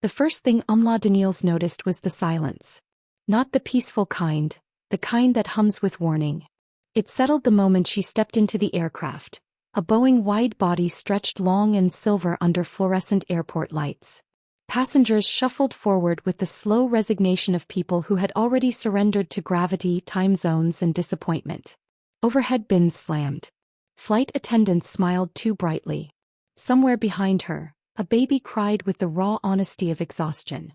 The first thing Amala Daniells noticed was the silence. Not the peaceful kind, the kind that hums with warning. It settled the moment she stepped into the aircraft, a Boeing wide body stretched long and silver under fluorescent airport lights. Passengers shuffled forward with the slow resignation of people who had already surrendered to gravity, time zones, and disappointment. Overhead bins slammed. Flight attendants smiled too brightly. Somewhere behind her, a baby cried with the raw honesty of exhaustion.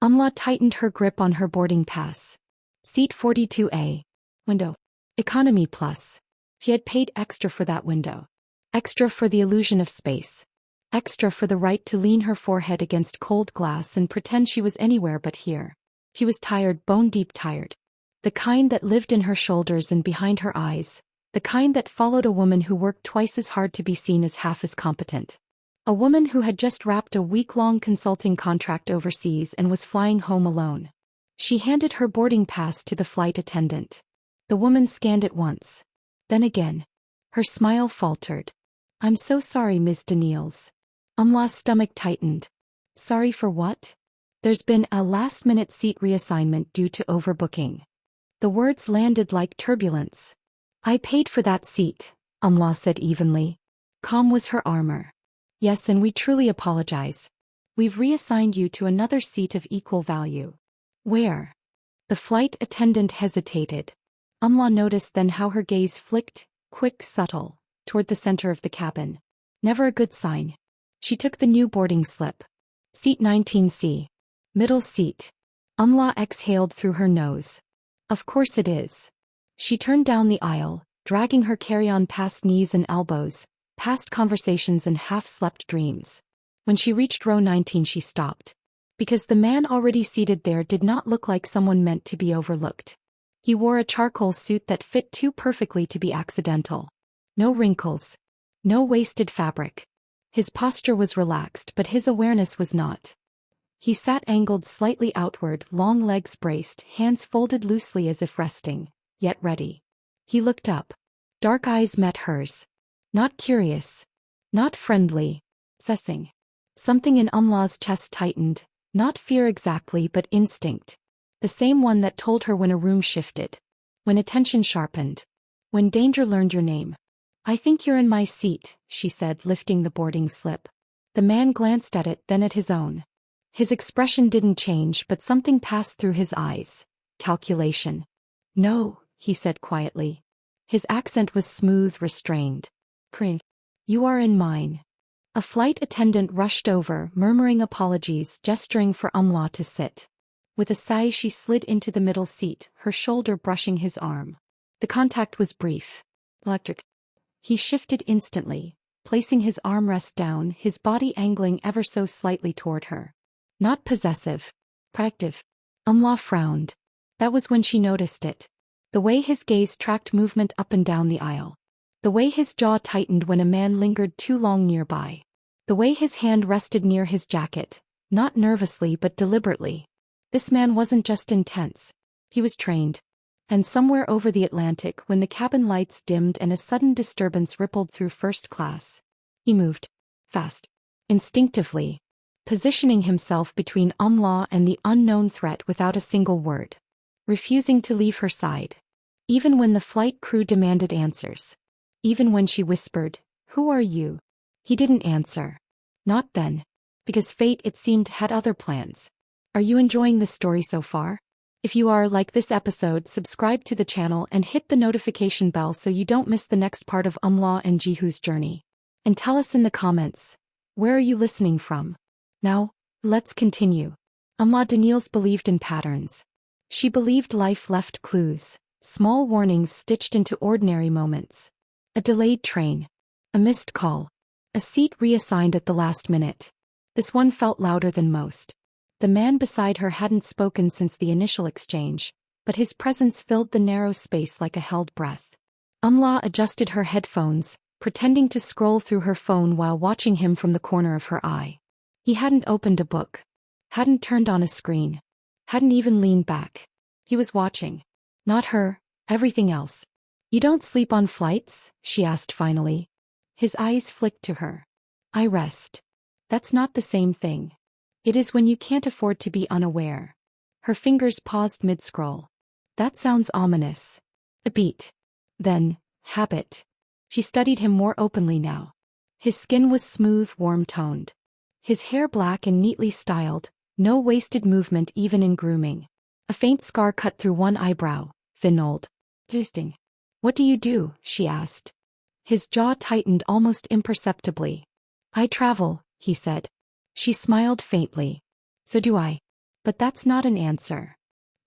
Amala tightened her grip on her boarding pass. Seat 42A. Window. Economy Plus. She had paid extra for that window. Extra for the illusion of space. Extra for the right to lean her forehead against cold glass and pretend she was anywhere but here. She was tired, bone-deep tired. The kind that lived in her shoulders and behind her eyes. The kind that followed a woman who worked twice as hard to be seen as half as competent. A woman who had just wrapped a week-long consulting contract overseas and was flying home alone. She handed her boarding pass to the flight attendant. The woman scanned it once. Then again. Her smile faltered. "I'm so sorry, Ms. Daniells." Amala's stomach tightened. "Sorry for what?" "There's been a last-minute seat reassignment due to overbooking." The words landed like turbulence. "I paid for that seat," Amala said evenly. Calm was her armor. "Yes, and we truly apologize. We've reassigned you to another seat of equal value." "Where?" The flight attendant hesitated. Amala noticed then how her gaze flicked, quick, subtle, toward the center of the cabin. Never a good sign. She took the new boarding slip. Seat 19C. Middle seat. Amala exhaled through her nose. Of course it is. She turned down the aisle, dragging her carry-on past knees and elbows, past conversations and half-slept dreams. When she reached row 19 she stopped. Because the man already seated there did not look like someone meant to be overlooked. He wore a charcoal suit that fit too perfectly to be accidental. No wrinkles. No wasted fabric. His posture was relaxed, but his awareness was not. He sat angled slightly outward, long legs braced, hands folded loosely as if resting, yet ready. He looked up. Dark eyes met hers. Not curious. Not friendly. Assessing. Something in Amala's chest tightened, not fear exactly but instinct. The same one that told her when a room shifted. When attention sharpened. When danger learned your name. "I think you're in my seat," she said, lifting the boarding slip. The man glanced at it, then at his own. His expression didn't change, but something passed through his eyes. Calculation. "No," he said quietly. His accent was smooth, restrained. "Cring. You are in mine." A flight attendant rushed over, murmuring apologies, gesturing for Amala to sit. With a sigh she slid into the middle seat, her shoulder brushing his arm. The contact was brief. Electric. He shifted instantly, placing his armrest down, his body angling ever so slightly toward her. Not possessive. Proactive. Amala frowned. That was when she noticed it. The way his gaze tracked movement up and down the aisle. The way his jaw tightened when a man lingered too long nearby. The way his hand rested near his jacket, not nervously but deliberately. This man wasn't just intense. He was trained. And somewhere over the Atlantic, when the cabin lights dimmed and a sudden disturbance rippled through first class, he moved. Fast. Instinctively. Positioning himself between Amala and the unknown threat without a single word. Refusing to leave her side. Even when the flight crew demanded answers. Even when she whispered, "Who are you?" He didn't answer. Not then. Because fate, it seemed, had other plans. Are you enjoying this story so far? If you are, like this episode, subscribe to the channel and hit the notification bell so you don't miss the next part of Amala and Jihu's journey. And tell us in the comments, where are you listening from? Now, let's continue. Amala Daniells believed in patterns. She believed life left clues, small warnings stitched into ordinary moments. A delayed train. A missed call. A seat reassigned at the last minute. This one felt louder than most. The man beside her hadn't spoken since the initial exchange, but his presence filled the narrow space like a held breath. Amala adjusted her headphones, pretending to scroll through her phone while watching him from the corner of her eye. He hadn't opened a book. Hadn't turned on a screen. Hadn't even leaned back. He was watching. Not her, everything else. "You don't sleep on flights?" she asked finally. His eyes flicked to her. "I rest." "That's not the same thing." It is when you can't afford to be unaware. Her fingers paused mid-scroll. That sounds ominous. A beat. Then, habit. She studied him more openly now. His skin was smooth, warm-toned. His hair black and neatly styled, no wasted movement even in grooming. A faint scar cut through one eyebrow, thin-old. Twisting. What do you do? She asked. His jaw tightened almost imperceptibly. I travel, he said. She smiled faintly. So do I. But that's not an answer.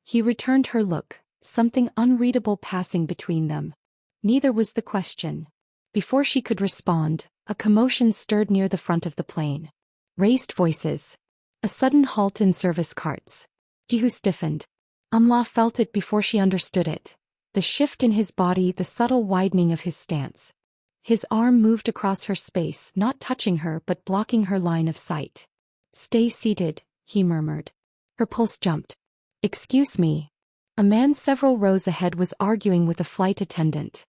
He returned her look, something unreadable passing between them. Neither was the question. Before she could respond, a commotion stirred near the front of the plane. Raised voices. A sudden halt in service carts. Jihu stiffened. Amala felt it before she understood it. The shift in his body, the subtle widening of his stance. His arm moved across her space, not touching her but blocking her line of sight. Stay seated, he murmured. Her pulse jumped. Excuse me. A man several rows ahead was arguing with a flight attendant.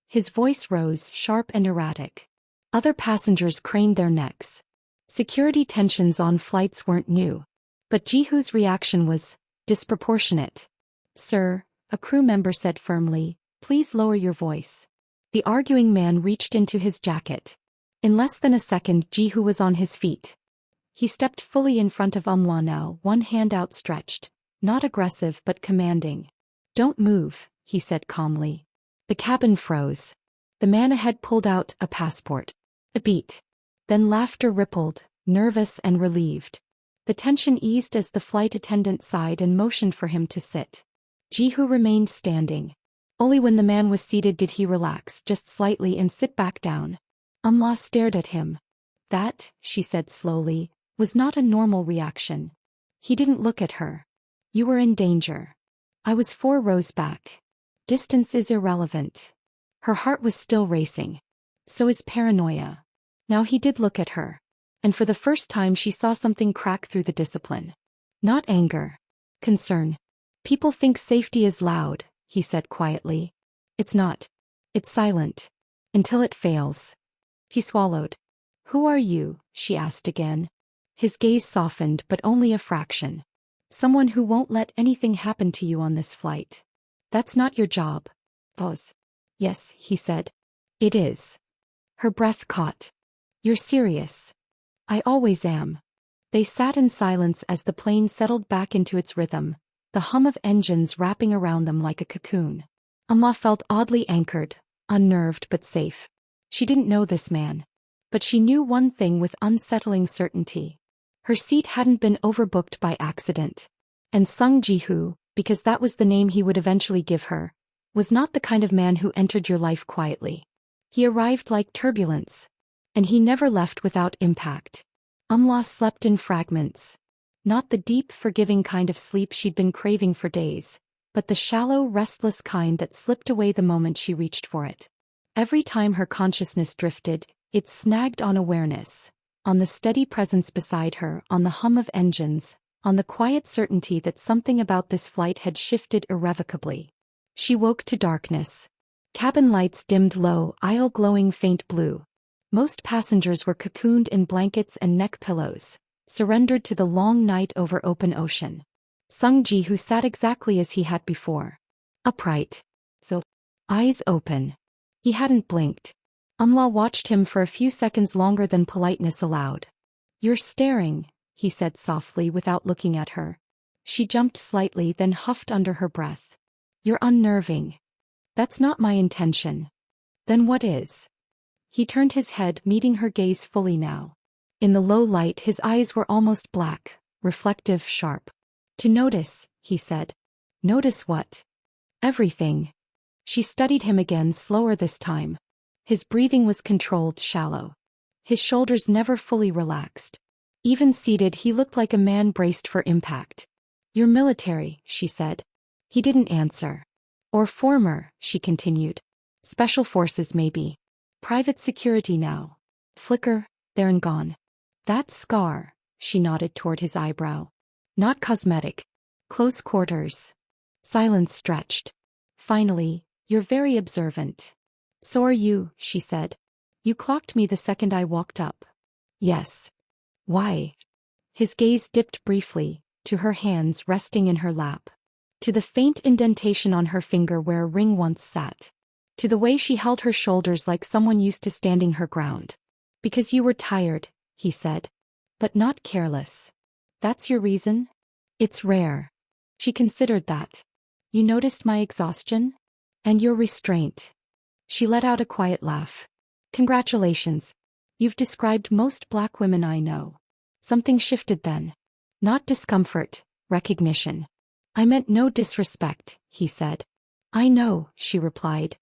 His voice rose, sharp and erratic. Other passengers craned their necks. Security tensions on flights weren't new. But Jihu's reaction was disproportionate. Sir, a crew member said firmly, please lower your voice. The arguing man reached into his jacket. In less than a second, Jihu was on his feet. He stepped fully in front of Amala now, one hand outstretched, not aggressive but commanding. Don't move, he said calmly. The cabin froze. The man ahead pulled out a passport. A beat. Then laughter rippled, nervous and relieved. The tension eased as the flight attendant sighed and motioned for him to sit. Jihu remained standing. Only when the man was seated did he relax just slightly and sit back down. Amala stared at him. That, she said slowly, was not a normal reaction. He didn't look at her. You were in danger. I was 4 rows back. Distance is irrelevant. Her heart was still racing. So is paranoia. Now he did look at her. And for the first time she saw something crack through the discipline. Not anger. Concern. People think safety is loud, he said quietly. It's not. It's silent. Until it fails. He swallowed. Who are you? She asked again. His gaze softened, but only a fraction. Someone who won't let anything happen to you on this flight. That's not your job. Pause. Yes, he said. It is. Her breath caught. You're serious. I always am. They sat in silence as the plane settled back into its rhythm, the hum of engines wrapping around them like a cocoon. Amala felt oddly anchored, unnerved but safe. She didn't know this man. But she knew one thing with unsettling certainty. Her seat hadn't been overbooked by accident. And Sung Jihu, because that was the name he would eventually give her, was not the kind of man who entered your life quietly. He arrived like turbulence. And he never left without impact. Amala slept in fragments. Not the deep, forgiving kind of sleep she'd been craving for days, but the shallow, restless kind that slipped away the moment she reached for it. Every time her consciousness drifted, it snagged on awareness, on the steady presence beside her, on the hum of engines, on the quiet certainty that something about this flight had shifted irrevocably. She woke to darkness. Cabin lights dimmed low, aisle glowing faint blue. Most passengers were cocooned in blankets and neck pillows, surrendered to the long night over open ocean. Sung Jihu sat exactly as he had before. Upright. So, eyes open. He hadn't blinked. Amala watched him for a few seconds longer than politeness allowed. You're staring, he said softly without looking at her. She jumped slightly, then huffed under her breath. You're unnerving. That's not my intention. Then what is? He turned his head, meeting her gaze fully now. In the low light his eyes were almost black, reflective, sharp. To notice, he said. Notice what? Everything. She studied him again, slower this time. His breathing was controlled, shallow. His shoulders never fully relaxed. Even seated he looked like a man braced for impact. You're military, she said. He didn't answer. Or former, she continued. Special forces maybe. Private security now. Flicker, there and gone. That scar, she nodded toward his eyebrow. Not cosmetic. Close quarters. Silence stretched. Finally, you're very observant. So are you, she said. You clocked me the second I walked up. Yes. Why? His gaze dipped briefly, to her hands resting in her lap. To the faint indentation on her finger where a ring once sat. To the way she held her shoulders like someone used to standing her ground. Because you were tired, he said. But not careless. That's your reason? It's rare. She considered that. You noticed my exhaustion? And your restraint. She let out a quiet laugh. Congratulations. You've described most black women I know. Something shifted then. Not discomfort, recognition. I meant no disrespect, he said. I know, she replied.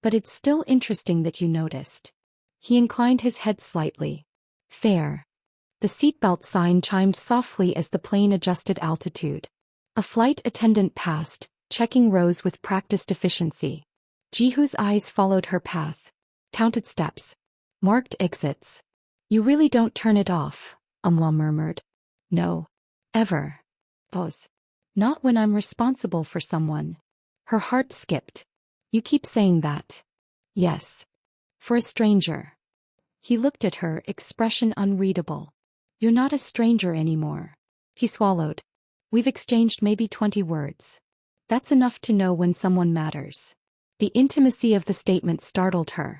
But it's still interesting that you noticed. He inclined his head slightly. Fair. The seatbelt sign chimed softly as the plane adjusted altitude. A flight attendant passed, checking rows with practiced efficiency. Jihu's eyes followed her path. Counted steps. Marked exits. You really don't turn it off, Amala murmured. No. Ever. Pause. Not when I'm responsible for someone. Her heart skipped. You keep saying that. Yes. For a stranger. He looked at her, expression unreadable. You're not a stranger anymore. He swallowed. We've exchanged maybe 20 words. That's enough to know when someone matters. The intimacy of the statement startled her.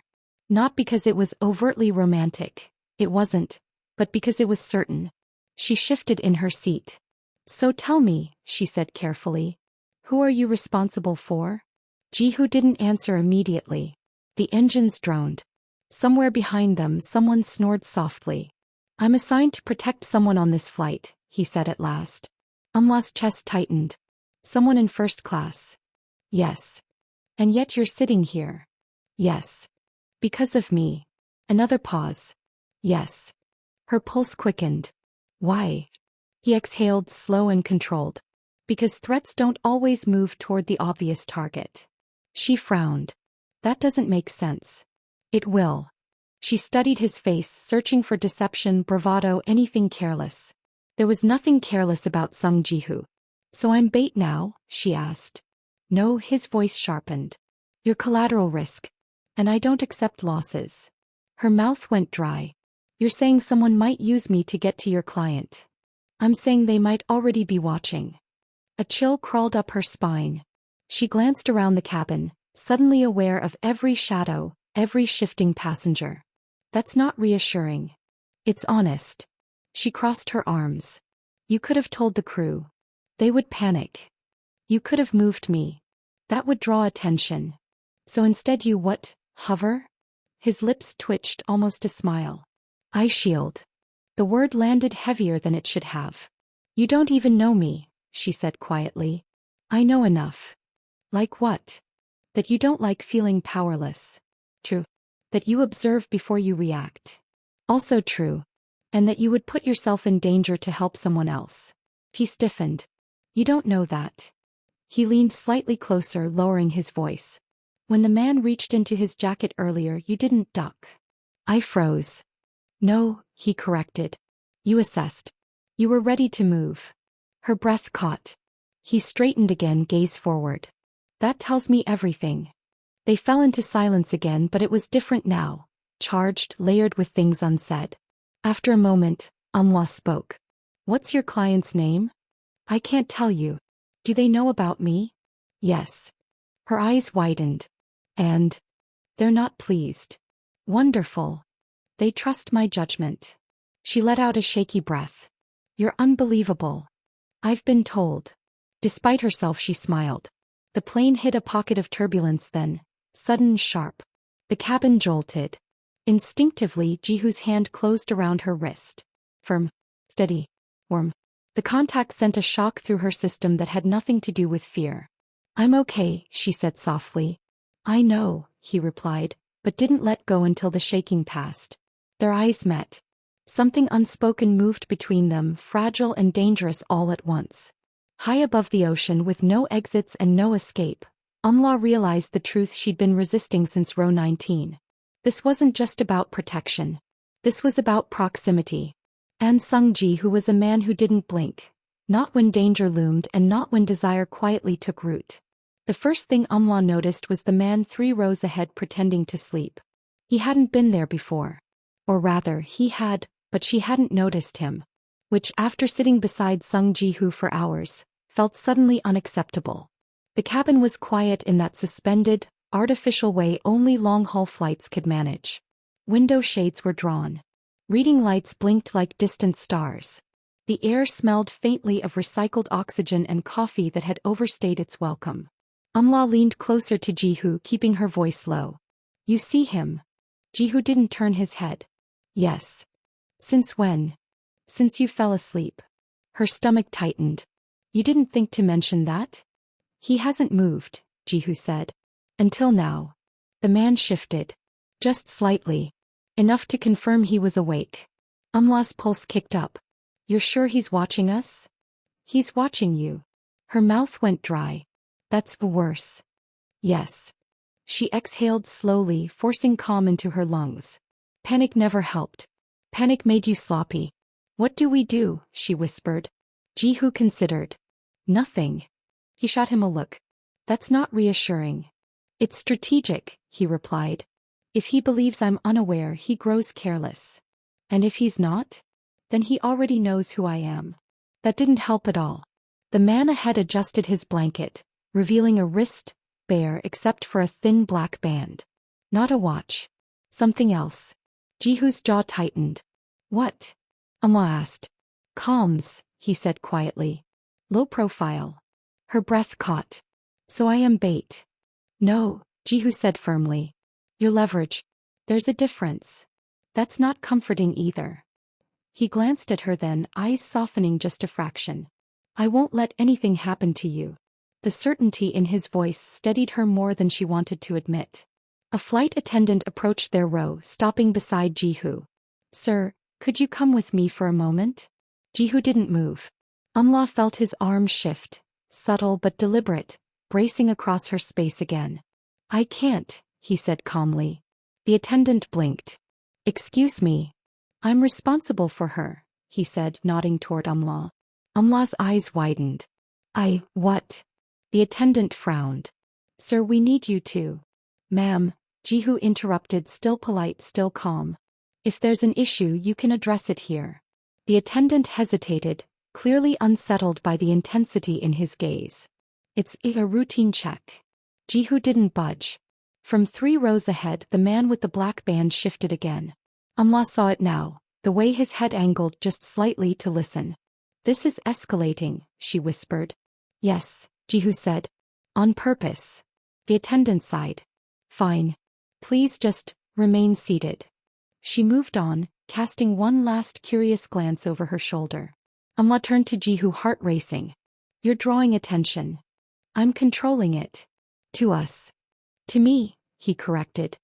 Not because it was overtly romantic. It wasn't. But because it was certain. She shifted in her seat. So tell me, she said carefully. Who are you responsible for? Jihu didn't answer immediately. The engines droned. Somewhere behind them someone snored softly. I'm assigned to protect someone on this flight, he said at last. Amala's chest tightened. Someone in first class. Yes. And yet you're sitting here. Yes. Because of me. Another pause. Yes. Her pulse quickened. Why? He exhaled, slow and controlled. Because threats don't always move toward the obvious target. She frowned. That doesn't make sense. It will. She studied his face, searching for deception, bravado, anything careless. There was nothing careless about Sung Jihu. So I'm bait now? She asked. No, his voice sharpened. You're collateral risk. And I don't accept losses. Her mouth went dry. You're saying someone might use me to get to your client. I'm saying they might already be watching. A chill crawled up her spine. She glanced around the cabin, suddenly aware of every shadow, every shifting passenger. That's not reassuring. It's honest. She crossed her arms. You could have told the crew. They would panic. You could have moved me. That would draw attention. So instead you what? Hover? His lips twitched, almost a smile. Eye shield. The word landed heavier than it should have. You don't even know me, she said quietly. I know enough. Like what? That you don't like feeling powerless. True. That you observe before you react. Also true. And that you would put yourself in danger to help someone else. He stiffened. You don't know that. He leaned slightly closer, lowering his voice. When the man reached into his jacket earlier, you didn't duck. I froze. No, he corrected. You assessed. You were ready to move. Her breath caught. He straightened again, gaze forward. That tells me everything. They fell into silence again, but it was different now. Charged, layered with things unsaid. After a moment, Amala spoke. What's your client's name? I can't tell you. Do they know about me? Yes. Her eyes widened. And? They're not pleased. Wonderful. They trust my judgment. She let out a shaky breath. You're unbelievable. I've been told. Despite herself, she smiled. The plane hit a pocket of turbulence then, sudden, sharp. The cabin jolted. Instinctively, Jihu's hand closed around her wrist. Firm. Steady. Warm. The contact sent a shock through her system that had nothing to do with fear. I'm okay, she said softly. I know, he replied, but didn't let go until the shaking passed. Their eyes met. Something unspoken moved between them, fragile and dangerous all at once. High above the ocean with no exits and no escape, Amala realized the truth she'd been resisting since row 19. This wasn't just about protection. This was about proximity. And Sungji, who was a man who didn't blink. Not when danger loomed and not when desire quietly took root. The first thing Amala noticed was the man 3 rows ahead pretending to sleep. He hadn't been there before. Or rather, he had, but she hadn't noticed him. which, after sitting beside Sung Ji-hoo for hours, felt suddenly unacceptable. The cabin was quiet in that suspended, artificial way only long-haul flights could manage. Window shades were drawn. Reading lights blinked like distant stars. The air smelled faintly of recycled oxygen and coffee that had overstayed its welcome. Amala leaned closer to Ji-hoo, keeping her voice low. "You see him?" Ji-hoo didn't turn his head. "Yes." "Since when?" "Since you fell asleep." Her stomach tightened. "You didn't think to mention that?" "He hasn't moved," Ji-hoo said. "Until now." The man shifted. Just slightly. Enough to confirm he was awake. Amala's pulse kicked up. "You're sure he's watching us?" "He's watching you." Her mouth went dry. "That's worse." "Yes." She exhaled slowly, forcing calm into her lungs. "Panic never helped. Panic made you sloppy." "What do we do?" she whispered. Ji-hoo considered. "Nothing." He shot him a look. "That's not reassuring." "It's strategic," he replied. "If he believes I'm unaware, he grows careless. And if he's not? Then he already knows who I am." That didn't help at all. The man ahead adjusted his blanket, revealing a wrist, bare except for a thin black band. Not a watch. Something else. Ji-hoo's jaw tightened. "What?" Amala asked. "Comms," he said quietly. "Low profile." Her breath caught. "So I am bait." "No," Ji-hoo said firmly. "Your leverage. There's a difference." "That's not comforting either." He glanced at her then, eyes softening just a fraction. "I won't let anything happen to you." The certainty in his voice steadied her more than she wanted to admit. A flight attendant approached their row, stopping beside Ji-hoo. "Sir, could you come with me for a moment?" Ji-hoo didn't move. Amala felt his arm shift, subtle but deliberate, bracing across her space again. "I can't," he said calmly. The attendant blinked. "Excuse me." "I'm responsible for her," he said, nodding toward Amala. Amala's eyes widened. What?" The attendant frowned. "Sir, we need you to." "Ma'am," Ji-hoo interrupted, still polite, still calm. "If there's an issue, you can address it here." The attendant hesitated, clearly unsettled by the intensity in his gaze. "It's a routine check." Ji-hoo didn't budge. From 3 rows ahead, the man with the black band shifted again. Amala saw it now, the way his head angled just slightly to listen. "This is escalating," she whispered. "Yes," Ji-hoo said. "On purpose." The attendant sighed. "Fine. Please just remain seated." She moved on, casting one last curious glance over her shoulder. Amala turned to Ji-hoo, heart racing. "You're drawing attention." "I'm controlling it." "To us." "To me," he corrected.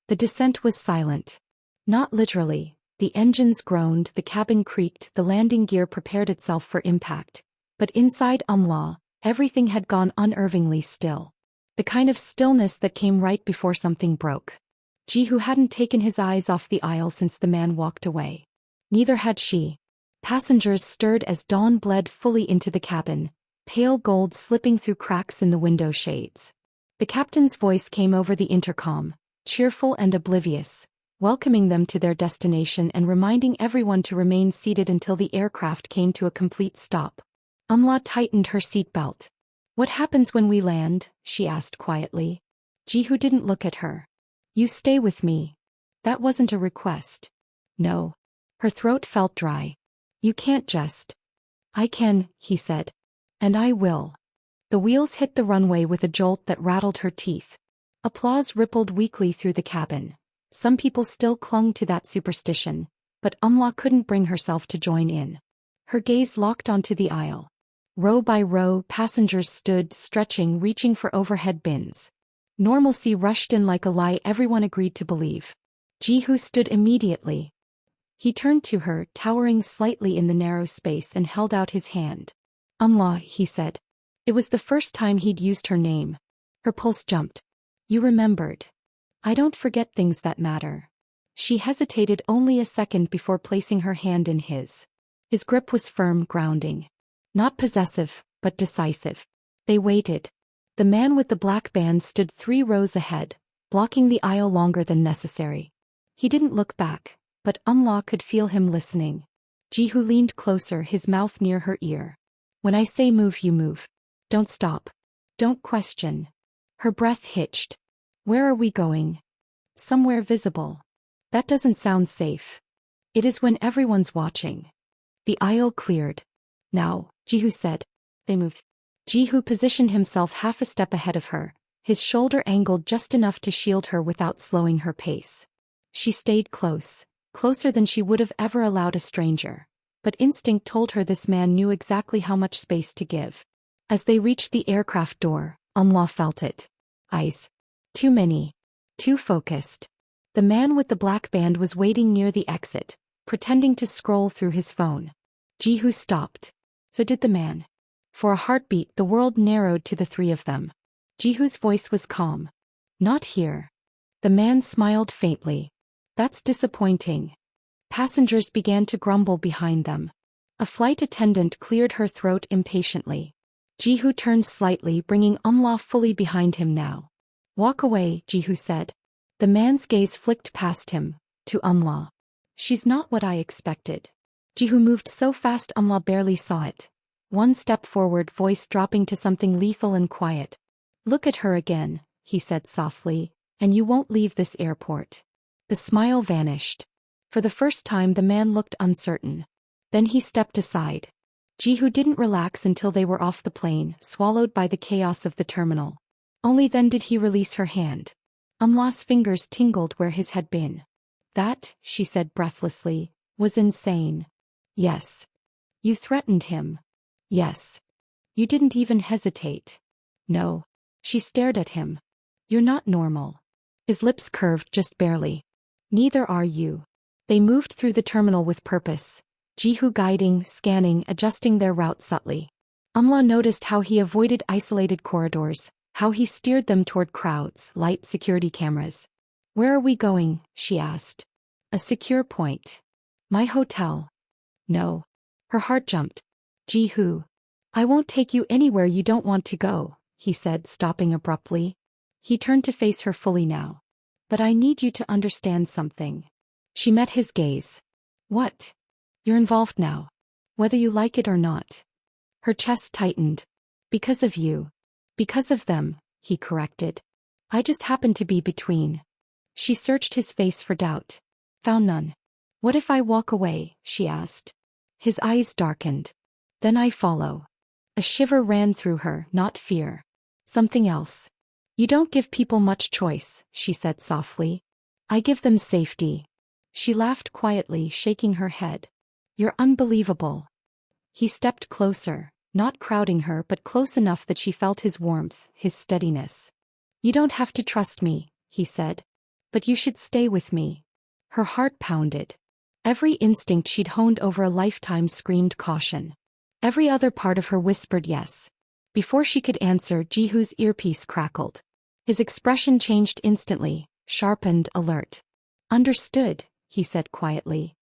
The descent was silent. Not literally. The engines groaned, the cabin creaked, the landing gear prepared itself for impact. But inside Amala, everything had gone unnervingly still. The kind of stillness that came right before something broke. Ji-hoo hadn't taken his eyes off the aisle since the man walked away. Neither had she. Passengers stirred as dawn bled fully into the cabin, pale gold slipping through cracks in the window shades. The captain's voice came over the intercom, cheerful and oblivious, welcoming them to their destination and reminding everyone to remain seated until the aircraft came to a complete stop. Amala tightened her seatbelt. "What happens when we land?" she asked quietly. Ji-hoo didn't look at her. "You stay with me." That wasn't a request. "No." Her throat felt dry. "You can't just." "I can," he said. "And I will." The wheels hit the runway with a jolt that rattled her teeth. Applause rippled weakly through the cabin. Some people still clung to that superstition, but Amala couldn't bring herself to join in. Her gaze locked onto the aisle. Row by row, passengers stood, stretching, reaching for overhead bins. Normalcy rushed in like a lie everyone agreed to believe. Ji-hoo stood immediately. He turned to her, towering slightly in the narrow space, and held out his hand. "Amala," he said. It was the first time he'd used her name. Her pulse jumped. "You remembered." "I don't forget things that matter." She hesitated only a second before placing her hand in his. His grip was firm, grounding. Not possessive, but decisive. They waited. The man with the black band stood 3 rows ahead, blocking the aisle longer than necessary. He didn't look back, but Amala could feel him listening. Jihu leaned closer, his mouth near her ear. When I say move, you move. Don't stop. Don't question. Her breath hitched. Where are we going? Somewhere visible. That doesn't sound safe. It is when everyone's watching. The aisle cleared. Now, Jihu said. They moved. Jihu positioned himself half a step ahead of her, his shoulder angled just enough to shield her without slowing her pace. She stayed close, closer than she would have ever allowed a stranger, but instinct told her this man knew exactly how much space to give. As they reached the aircraft door, Amala felt it. Eyes. Too many. Too focused. The man with the black band was waiting near the exit, pretending to scroll through his phone. Jihu stopped. So did the man. For a heartbeat, the world narrowed to the three of them. Jihu's voice was calm. Not here. The man smiled faintly. That's disappointing. Passengers began to grumble behind them. A flight attendant cleared her throat impatiently. Jihu turned slightly, bringing Amala fully behind him now. Walk away, Jihu said. The man's gaze flicked past him, to Amala. She's not what I expected. Jihu moved so fast Amala barely saw it. One step forward, voice dropping to something lethal and quiet. Look at her again, he said softly, and you won't leave this airport. The smile vanished. For the first time the man looked uncertain. Then he stepped aside. Jihu didn't relax until they were off the plane, swallowed by the chaos of the terminal. Only then did he release her hand. Amala's fingers tingled where his had been. That, she said breathlessly, was insane. Yes. You threatened him. Yes. You didn't even hesitate. No. She stared at him. You're not normal. His lips curved just barely. Neither are you. They moved through the terminal with purpose. Jihu guiding, scanning, adjusting their route subtly. Amala noticed how he avoided isolated corridors, how he steered them toward crowds, light security cameras. Where are we going? She asked. A secure point. My hotel. No. Her heart jumped. Jihu. I won't take you anywhere you don't want to go, he said, stopping abruptly. He turned to face her fully now. But I need you to understand something. She met his gaze. What? You're involved now. Whether you like it or not. Her chest tightened. Because of you. Because of them, he corrected. I just happened to be between. She searched his face for doubt. Found none. What if I walk away? She asked. His eyes darkened. Then I follow. A shiver ran through her, not fear. Something else. You don't give people much choice, she said softly. I give them safety. She laughed quietly, shaking her head. You're unbelievable. He stepped closer, not crowding her but close enough that she felt his warmth, his steadiness. You don't have to trust me, he said. But you should stay with me. Her heart pounded. Every instinct she'd honed over a lifetime screamed caution. Every other part of her whispered yes. Before she could answer, Jihu's earpiece crackled. His expression changed instantly, sharpened, alert. Understood, he said quietly.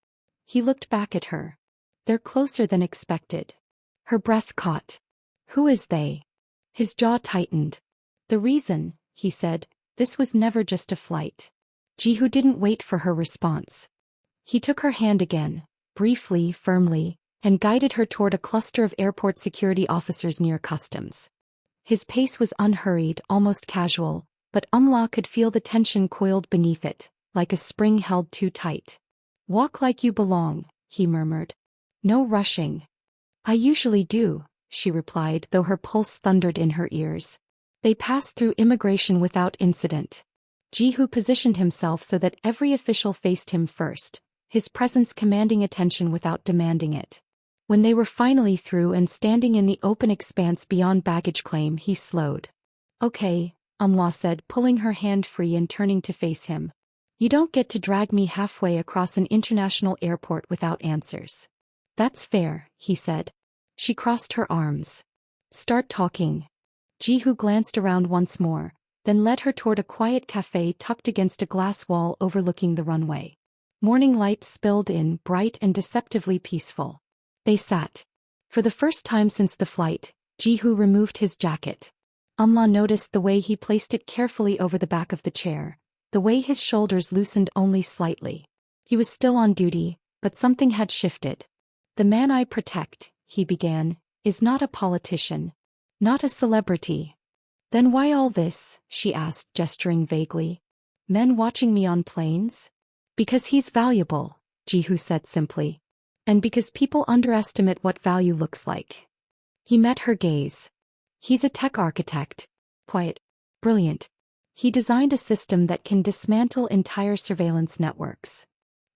He looked back at her. They're closer than expected. Her breath caught. Who is they? His jaw tightened. The reason, he said, this was never just a flight. Jihu didn't wait for her response. He took her hand again, briefly, firmly, and guided her toward a cluster of airport security officers near customs. His pace was unhurried, almost casual, but Amala could feel the tension coiled beneath it, like a spring held too tight. Walk like you belong, he murmured. No rushing. I usually do, she replied, though her pulse thundered in her ears. They passed through immigration without incident. Jihu positioned himself so that every official faced him first, his presence commanding attention without demanding it. When they were finally through and standing in the open expanse beyond baggage claim, he slowed. Okay, Amala said, pulling her hand free and turning to face him. You don't get to drag me halfway across an international airport without answers. That's fair, he said. She crossed her arms. Start talking. Jihu glanced around once more, then led her toward a quiet cafe tucked against a glass wall overlooking the runway. Morning light spilled in, bright and deceptively peaceful. They sat. For the first time since the flight, Jihu removed his jacket. Amala noticed the way he placed it carefully over the back of the chair, the way his shoulders loosened only slightly. He was still on duty, but something had shifted. The man I protect, he began, is not a politician. Not a celebrity. Then why all this? She asked, gesturing vaguely. Men watching me on planes? Because he's valuable, Jihu said simply. And because people underestimate what value looks like. He met her gaze. He's a tech architect. Quiet. Brilliant. He designed a system that can dismantle entire surveillance networks.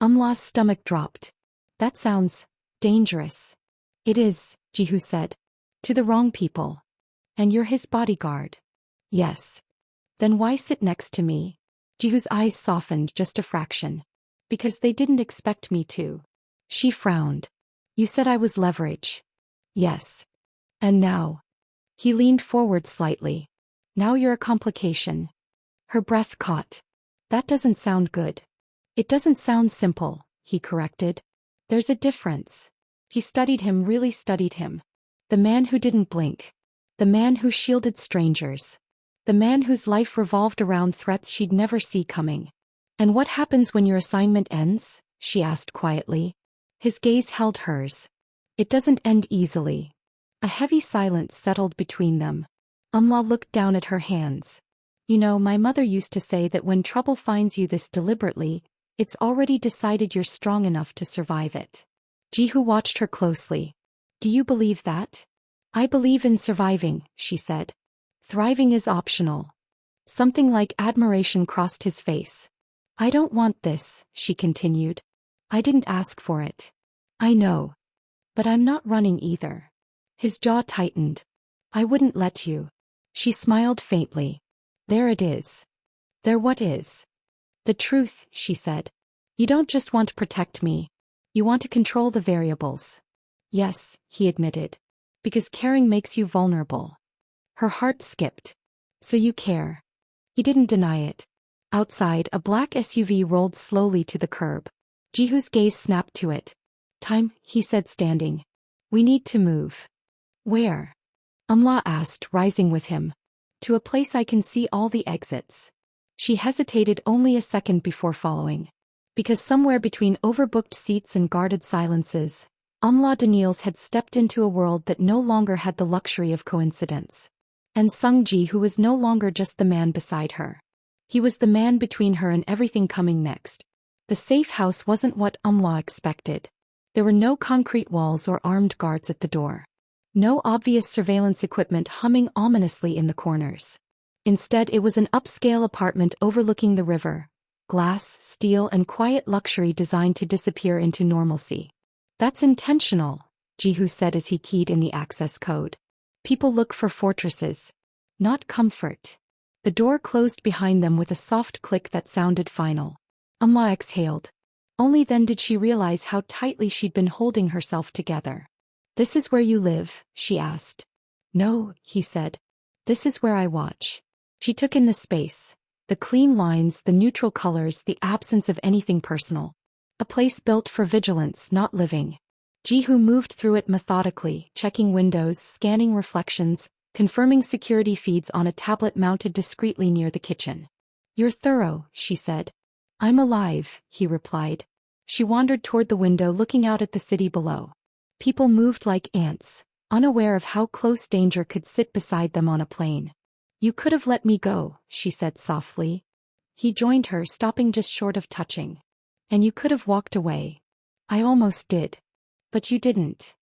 Amla's stomach dropped. That sounds dangerous. It is, Jihu said. To the wrong people. And you're his bodyguard. Yes. Then why sit next to me? Jihu's eyes softened just a fraction. Because they didn't expect me to. She frowned. You said I was leverage. Yes. And now? He leaned forward slightly. Now you're a complication. Her breath caught. That doesn't sound good. It doesn't sound simple, he corrected. There's a difference. He studied him, really studied him. The man who didn't blink. The man who shielded strangers. The man whose life revolved around threats she'd never see coming. And what happens when your assignment ends? She asked quietly. His gaze held hers. It doesn't end easily. A heavy silence settled between them. Amla looked down at her hands. You know, my mother used to say that when trouble finds you this deliberately, it's already decided you're strong enough to survive it. Jihu watched her closely. Do you believe that? I believe in surviving, she said. Thriving is optional. Something like admiration crossed his face. I don't want this, she continued. I didn't ask for it. I know. But I'm not running either. His jaw tightened. I wouldn't let you. She smiled faintly. There it is. There what is? The truth, she said. You don't just want to protect me. You want to control the variables. Yes, he admitted. Because caring makes you vulnerable. Her heart skipped. So you care. He didn't deny it. Outside, a black SUV rolled slowly to the curb. Jihu's gaze snapped to it. Time, he said, standing. We need to move. Where? Amla asked, rising with him. To a place I can see all the exits. She hesitated only a second before following. Because somewhere between overbooked seats and guarded silences, Amala Daniells had stepped into a world that no longer had the luxury of coincidence. And Sungji, who was no longer just the man beside her. He was the man between her and everything coming next. The safe house wasn't what Amla expected. There were no concrete walls or armed guards at the door. No obvious surveillance equipment humming ominously in the corners. Instead, it was an upscale apartment overlooking the river. Glass, steel, and quiet luxury designed to disappear into normalcy. That's intentional, Jihu said as he keyed in the access code. People look for fortresses. Not comfort. The door closed behind them with a soft click that sounded final. Amla exhaled. Only then did she realize how tightly she'd been holding herself together. This is where you live, she asked. No, he said. This is where I watch. She took in the space. The clean lines, the neutral colors, the absence of anything personal. A place built for vigilance, not living. Jihu moved through it methodically, checking windows, scanning reflections, confirming security feeds on a tablet mounted discreetly near the kitchen. You're thorough, she said. I'm alive, he replied. She wandered toward the window, looking out at the city below. People moved like ants, unaware of how close danger could sit beside them on a plane. You could have let me go, she said softly. He joined her, stopping just short of touching. And you could have walked away. I almost did. But you didn't.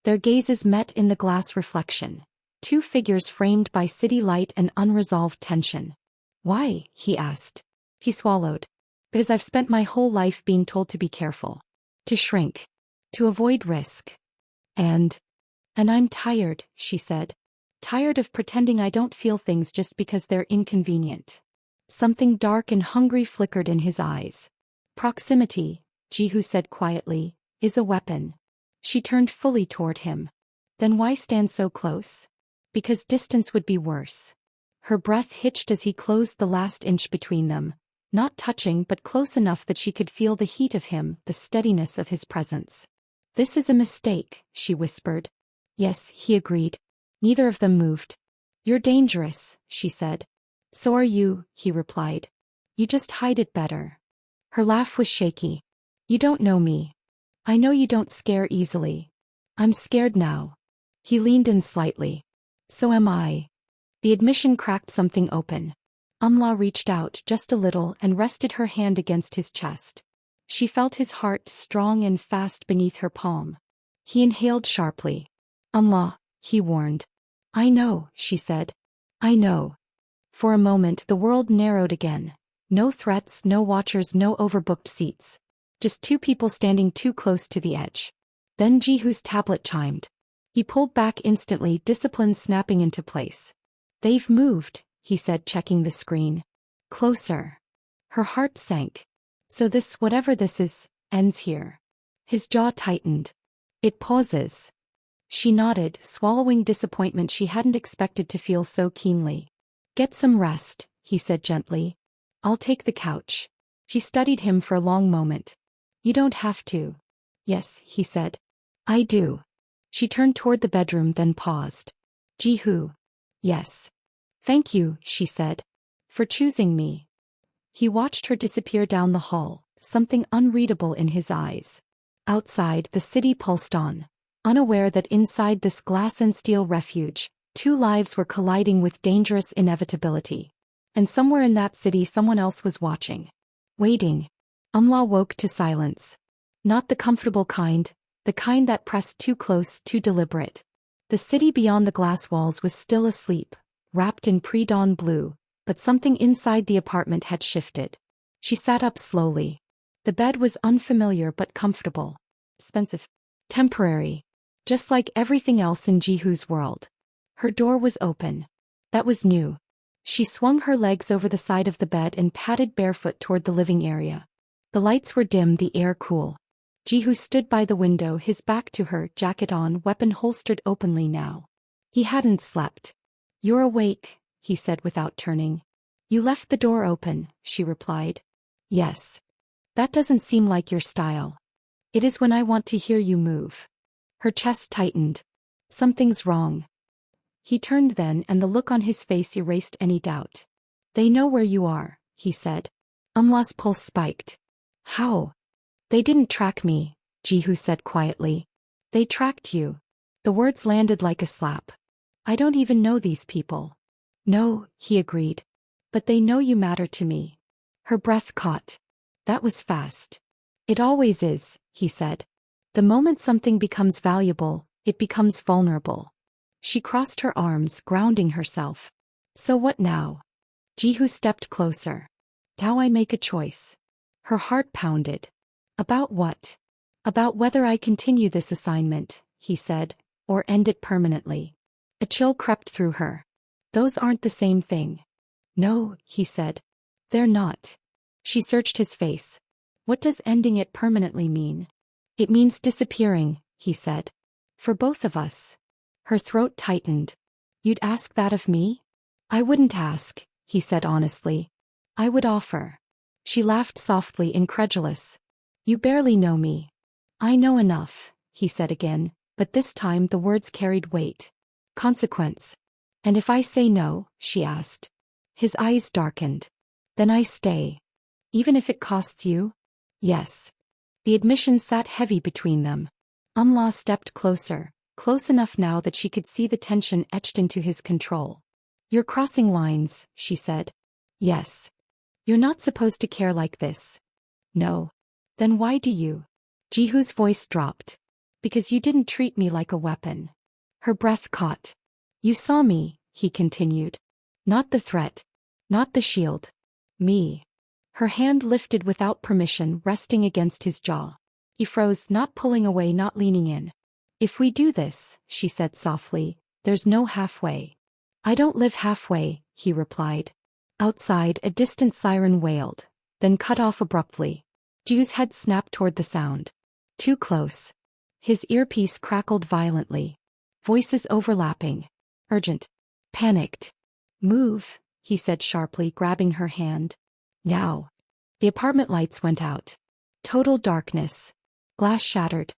Their gazes met in the glass reflection. Two figures framed by city light and unresolved tension. Why? He asked. He swallowed. Because I've spent my whole life being told to be careful. To shrink. To avoid risk. And I'm tired, she said. Tired of pretending I don't feel things just because they're inconvenient. Something dark and hungry flickered in his eyes. Proximity, Jihu said quietly, is a weapon. She turned fully toward him. Then why stand so close? Because distance would be worse. Her breath hitched as he closed the last inch between them, not touching but close enough that she could feel the heat of him, the steadiness of his presence. This is a mistake, she whispered. Yes, he agreed. Neither of them moved. You're dangerous, she said. So are you, he replied. You just hide it better. Her laugh was shaky. You don't know me. I know you don't scare easily, I'm scared now. He leaned in slightly. So am I. The admission cracked something open. Amala reached out just a little and rested her hand against his chest. She felt his heart strong and fast beneath her palm. He inhaled sharply. Amala, he warned. I know, she said. I know. For a moment the world narrowed again. No threats, no watchers, no overbooked seats. Just two people standing too close to the edge. Then Jihu's tablet chimed. He pulled back instantly, discipline snapping into place. They've moved, he said, checking the screen. Closer. Her heart sank. So this, whatever this is, ends here. His jaw tightened. It pauses. She nodded, swallowing disappointment she hadn't expected to feel so keenly. Get some rest, he said gently. I'll take the couch. She studied him for a long moment. You don't have to. Yes, he said. I do. She turned toward the bedroom, then paused. Jihu. Yes. Thank you, she said. For choosing me. He watched her disappear down the hall, something unreadable in his eyes. Outside, the city pulsed on, unaware that inside this glass and steel refuge, two lives were colliding with dangerous inevitability. And somewhere in that city someone else was watching. Waiting. Amala woke to silence. Not the comfortable kind, the kind that pressed too close, too deliberate. The city beyond the glass walls was still asleep, wrapped in pre-dawn blue, but something inside the apartment had shifted. She sat up slowly. The bed was unfamiliar but comfortable. Expensive. Temporary. Just like everything else in Jihu's world. Her door was open. That was new. She swung her legs over the side of the bed and padded barefoot toward the living area. The lights were dim, the air cool. Jihu stood by the window, his back to her, jacket on, weapon holstered openly now. He hadn't slept. You're awake, he said without turning. You left the door open, she replied. Yes. That doesn't seem like your style. It is when I want to hear you move. Her chest tightened. Something's wrong. He turned then, and the look on his face erased any doubt. They know where you are, he said. Amala's pulse spiked. How? They didn't track me, Jihu said quietly. They tracked you. The words landed like a slap. I don't even know these people. No, he agreed. But they know you matter to me. Her breath caught. That was fast. It always is, he said. The moment something becomes valuable, it becomes vulnerable. She crossed her arms, grounding herself. So what now? Jihu stepped closer. Now I make a choice. Her heart pounded. About what? About whether I continue this assignment, he said, or end it permanently. A chill crept through her. Those aren't the same thing. No, he said. They're not. She searched his face. What does ending it permanently mean? It means disappearing, he said. For both of us. Her throat tightened. You'd ask that of me? I wouldn't ask, he said honestly. I would offer. She laughed softly, incredulous. You barely know me. I know enough, he said again, but this time the words carried weight. Consequence. And if I say no, she asked. His eyes darkened. Then I stay. Even if it costs you? Yes. The admission sat heavy between them. Amala stepped closer, close enough now that she could see the tension etched into his control. You're crossing lines, she said. Yes. You're not supposed to care like this. No. Then why do you? Jihu's voice dropped. Because you didn't treat me like a weapon. Her breath caught. You saw me, he continued. Not the threat. Not the shield. Me. Her hand lifted without permission, resting against his jaw. He froze, not pulling away, not leaning in. If we do this, she said softly, there's no halfway. I don't live halfway, he replied. Outside, a distant siren wailed, then cut off abruptly. Jihu's head snapped toward the sound. Too close. His earpiece crackled violently. Voices overlapping. Urgent. Panicked. Move, he said sharply, grabbing her hand. Now. The apartment lights went out. Total darkness. Glass shattered.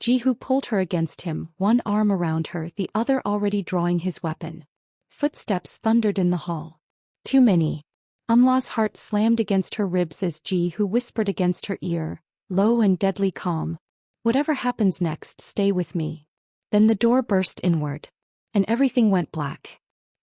Jihu pulled her against him, one arm around her, the other already drawing his weapon. Footsteps thundered in the hall. Too many. Amala's heart slammed against her ribs as Jihu whispered against her ear, low and deadly calm. Whatever happens next, stay with me. Then the door burst inward. And everything went black.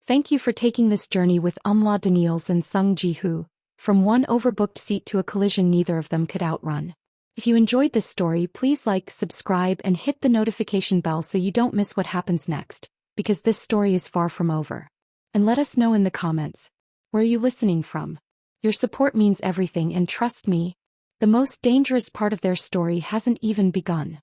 Thank you for taking this journey with Amala Daniells and Sung Ji-hoo. From one overbooked seat to a collision neither of them could outrun. If you enjoyed this story, please like, subscribe, and hit the notification bell so you don't miss what happens next, because this story is far from over. And let us know in the comments, where are you listening from? Your support means everything, and trust me, the most dangerous part of their story hasn't even begun.